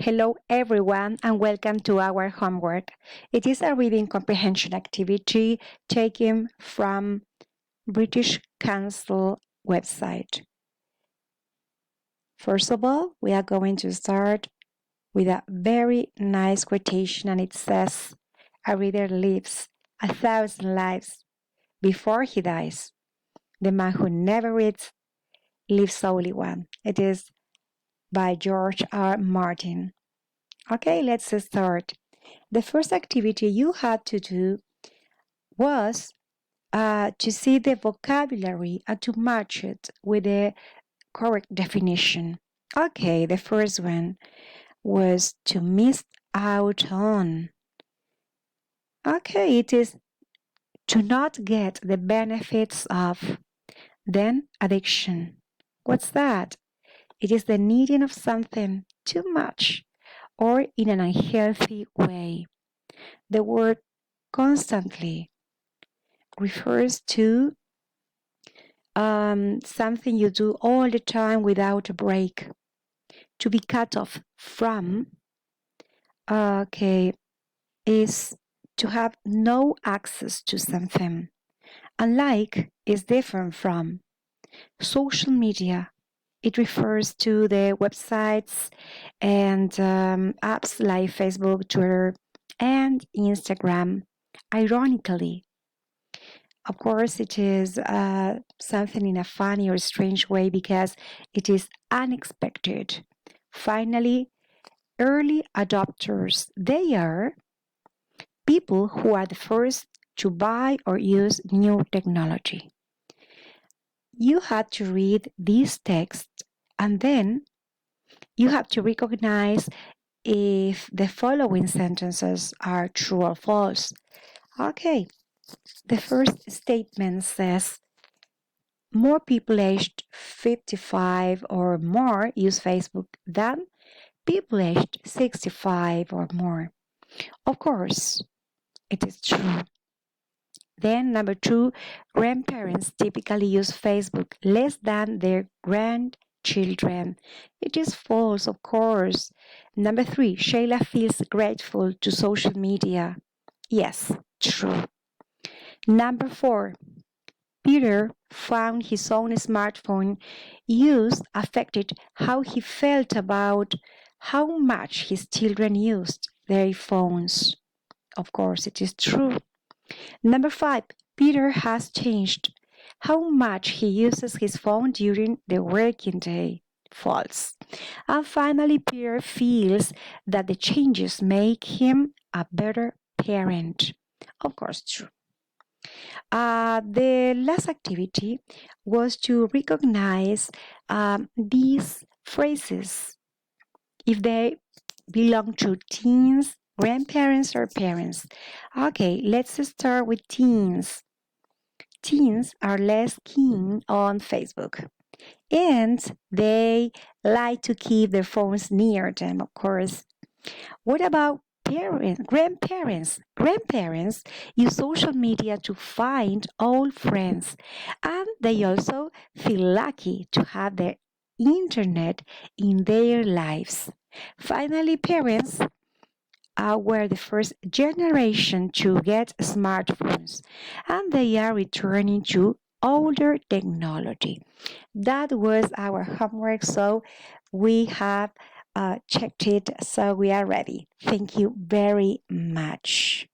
Hello everyone and welcome to our homework. It is a reading comprehension activity taken from British Council website. First of all, we are going to start with a very nice quotation and it says, "A reader lives 1,000 lives before he dies. The man who never reads lives only one." It is by George R. Martin. Okay, let's start. The first activity you had to do was to see the vocabulary and to match it with the correct definition. Okay, the first one was to miss out on. Okay, it is to not get the benefits of. Then addiction. What's that? It is the needing of something too much or in an unhealthy way. The word constantly refers to something you do all the time without a break. To be cut off from, is to have no access to something. Unlike is different from. Social media, it refers to the websites and apps like Facebook, Twitter, and Instagram. Ironically, of course, it is something in a funny or strange way because it is unexpected. Finally, early adopters, they are people who are the first to buy or use new technology. You had to read these texts and then you have to recognize if the following sentences are true or false. Okay, the first statement says, more people aged 55 or more use Facebook than people aged 65 or more. Of course, it is true. Then number 2, grandparents typically use Facebook less than their grandchildren. It is false, of course. Number 3, Shayla feels grateful to social media. Yes, true. Number 4, Peter found his own smartphone use affected how he felt about how much his children used their phones. Of course, it is true. Number 5, Peter has changed how much he uses his phone during the working day. False. And finally, Peter feels that the changes make him a better parent. Of course, true. The last activity was to recognize these phrases if they belong to teens, grandparents, or parents. Okay, let's start with teens. Teens are less keen on Facebook and they like to keep their phones near them, of course. What about grandparents? Grandparents use social media to find old friends, and they also feel lucky to have the internet in their lives. Finally, parents were the first generation to get smartphones, and they are returning to older technology. That was our homework, so we have checked it, so we are ready. Thank you very much.